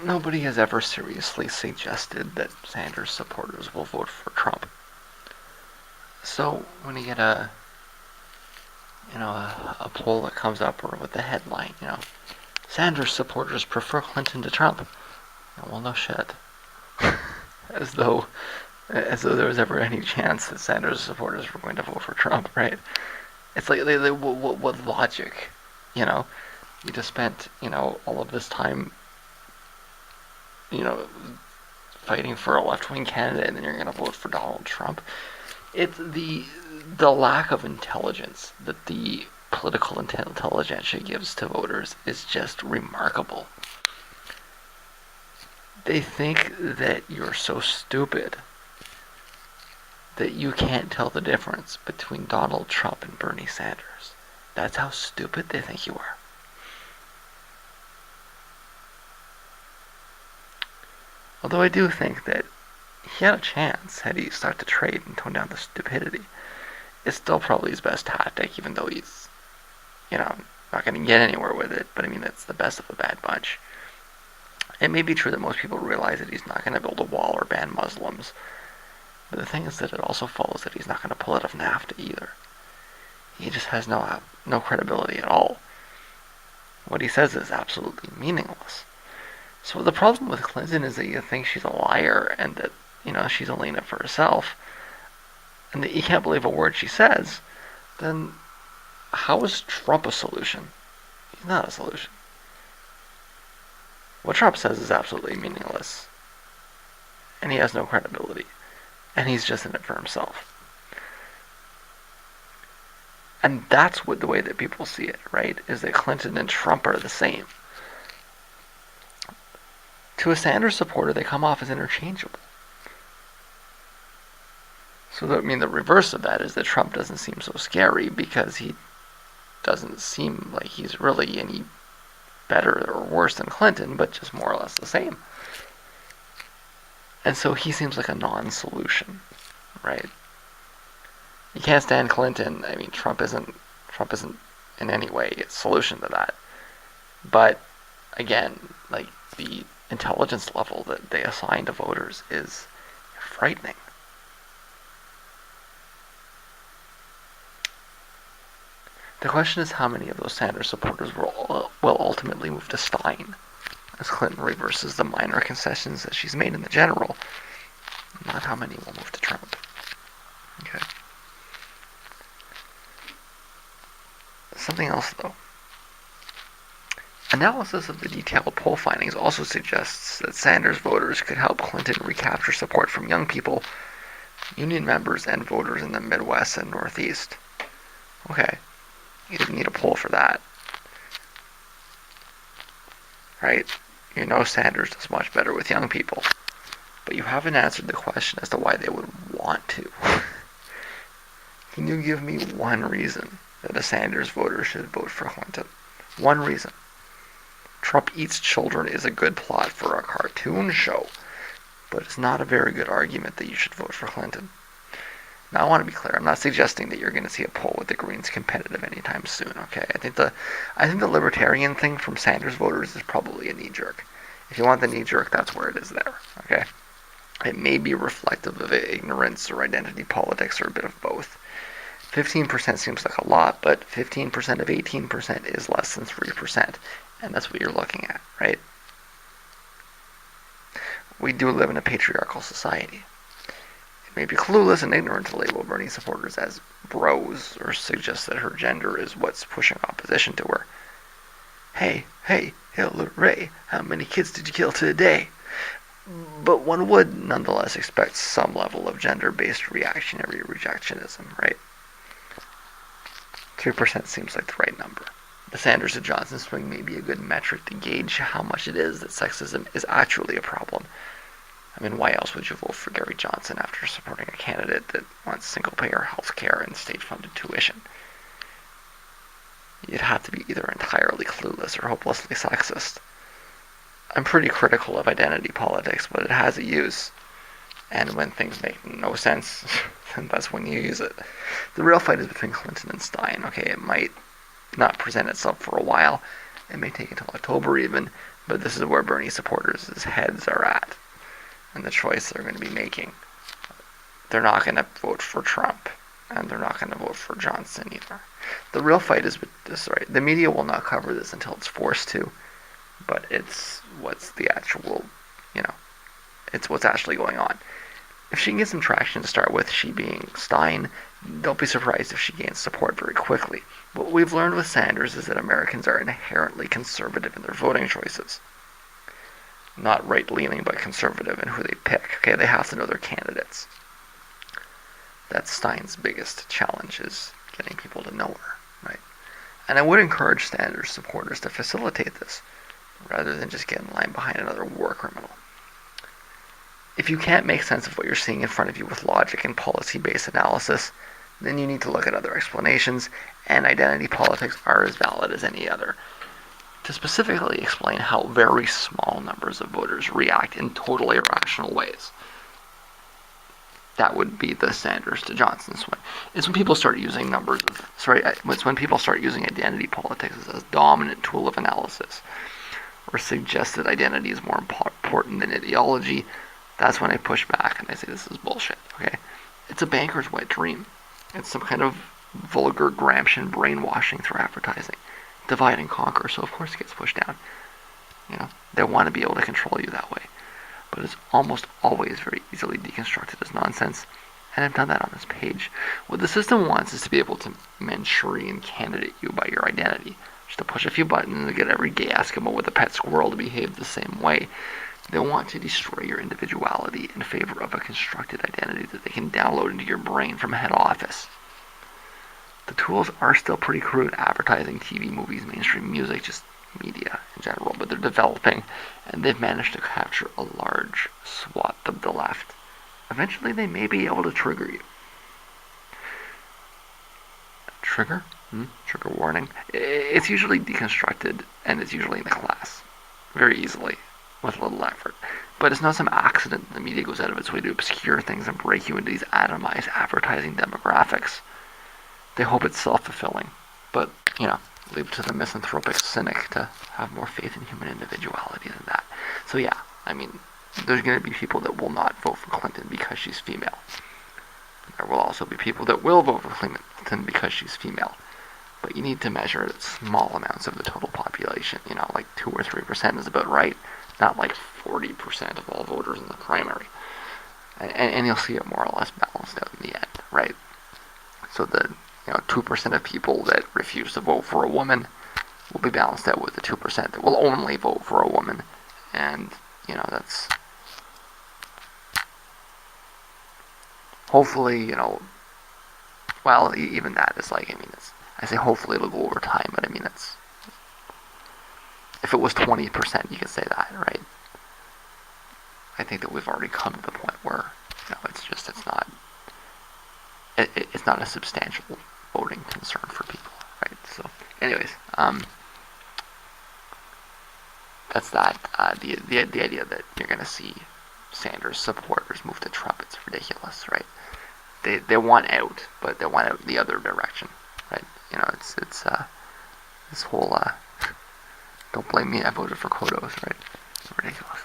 nobody has ever seriously suggested that Sanders supporters will vote for Trump. So when you get a poll that comes up or with the headline, Sanders supporters prefer Clinton to Trump. Well, no shit. as though there was ever any chance that Sanders supporters were going to vote for Trump, right? It's like, what logic? You know, you just spent, all of this time, you know, fighting for a left-wing candidate, and then you're going to vote for Donald Trump. It's the lack of intelligence that the political intelligentsia gives to voters is just remarkable. They think that you're so stupid that you can't tell the difference between Donald Trump and Bernie Sanders. That's how stupid they think you are. Although I do think that he had a chance had he started to trade and tone down the stupidity. It's still probably his best tactic, even though he's, not going to get anywhere with it. But I mean, it's the best of a bad bunch. It may be true that most people realize that he's not going to build a wall or ban Muslims. But the thing is that it also follows that he's not going to pull out of NAFTA either. He just has no credibility at all. What he says is absolutely meaningless. So the problem with Clinton is that you think she's a liar and that, she's only in it for herself, and that you can't believe a word she says, then how is Trump a solution? He's not a solution. What Trump says is absolutely meaningless, and he has no credibility, and he's just in it for himself. And that's the way that people see it, right? Is that Clinton and Trump are the same. To a Sanders supporter, they come off as interchangeable. So the reverse of that is that Trump doesn't seem so scary because he doesn't seem like he's really any better or worse than Clinton, but just more or less the same. And so he seems like a non-solution, right? You can't stand Clinton. I mean, Trump isn't in any way a solution to that. But again, like, the intelligence level that they assign to voters is frightening. The question is how many of those Sanders supporters will ultimately move to Stein, as Clinton reverses the minor concessions that she's made in the general, not how many will move to Trump. Okay. Something else, though. Analysis of the detailed poll findings also suggests that Sanders voters could help Clinton recapture support from young people, union members, and voters in the Midwest and Northeast. Okay. You didn't need a poll for that. Right? Sanders does much better with young people. But you haven't answered the question as to why they would want to. Can you give me one reason that a Sanders voter should vote for Clinton? One reason. Trump Eats Children is a good plot for a cartoon show, but it's not a very good argument that you should vote for Clinton. Now, I want to be clear. I'm not suggesting that you're going to see a poll with the Greens competitive anytime soon. Okay, I think the libertarian thing from Sanders voters is probably a knee jerk. If you want the knee jerk, that's where it is there. Okay, it may be reflective of ignorance or identity politics or a bit of both. 15% seems like a lot, but 15% of 18% is less than 3%, and that's what you're looking at, right? We do live in a patriarchal society. It may be clueless and ignorant to label Bernie supporters as bros or suggest that her gender is what's pushing opposition to her. Hey, Hillary, how many kids did you kill today? But one would nonetheless expect some level of gender-based reactionary rejectionism, right? 3% seems like the right number. The Sanders to Johnson swing may be a good metric to gauge how much it is that sexism is actually a problem. I mean, why else would you vote for Gary Johnson after supporting a candidate that wants single-payer health care and state-funded tuition? You'd have to be either entirely clueless or hopelessly sexist. I'm pretty critical of identity politics, but it has a use. And when things make no sense, then that's when you use it. The real fight is between Clinton and Stein. Okay, it might not present itself for a while, It may take until October even, but this is where Bernie supporters' heads are at and the choice they're going to be making. They're not going to vote for Trump, and they're not going to vote for Johnson either. The real fight is with this, right? The media will not cover this until it's forced to, but it's what's the actual, it's what's actually going on. If she can get some traction to start with, she being Stein, don't be surprised if she gains support very quickly. What we've learned with Sanders is that Americans are inherently conservative in their voting choices. Not right-leaning, but conservative in who they pick. Okay, they have to know their candidates. That's Stein's biggest challenge, is getting people to know her, right? And I would encourage Sanders supporters to facilitate this, rather than just get in line behind another war criminal. If you can't make sense of what you're seeing in front of you with logic and policy-based analysis, then you need to look at other explanations, and identity politics are as valid as any other. To specifically explain how very small numbers of voters react in totally irrational ways. That would be the Sanders to Johnson swing. It's when people start using it's when people start using identity politics as a dominant tool of analysis, or suggest that identity is more important than ideology. That's when I push back and I say this is bullshit, okay? It's a banker's wet dream. It's some kind of vulgar Gramscian brainwashing through advertising. Divide and conquer, so of course it gets pushed down. They want to be able to control you that way. But it's almost always very easily deconstructed as nonsense, and I've done that on this page. What the system wants is to be able to Manchurian candidate you by your identity. Just to push a few buttons and get every gay Eskimo with a pet squirrel to behave the same way. They want to destroy your individuality in favor of a constructed identity that they can download into your brain from head office. The tools are still pretty crude: advertising, TV, movies, mainstream music, just media in general, but they're developing, and they've managed to capture a large swath of the left. Eventually they may be able to trigger you. Trigger? Trigger warning. It's usually deconstructed, and it's usually in the class. Very easily, with little effort. But it's not some accident that the media goes out of its way to obscure things and break you into these atomized advertising demographics. They hope it's self-fulfilling, but, leave it to the misanthropic cynic to have more faith in human individuality than that. So yeah, there's going to be people that will not vote for Clinton because she's female. There will also be people that will vote for Clinton because she's female. But you need to measure it at small amounts of the total population. Like 2 or 3% is about right, not like 40% of all voters in the primary. And you'll see it more or less balanced out in the end, right? So the 2% of people that refuse to vote for a woman will be balanced out with the 2% that will only vote for a woman. And, that's hopefully, well, even that is like, I say hopefully it'll go over time, but it's, if it was 20%, you could say that, right? I think that we've already come to the point where, it's not a substantial voting concern for people, right? So, anyways, that's that. The idea that you're going to see Sanders supporters move to Trump, it's ridiculous, right? They want out, but they want out the other direction, right? It's this whole don't blame me, I voted for Kodos, right? It's ridiculous.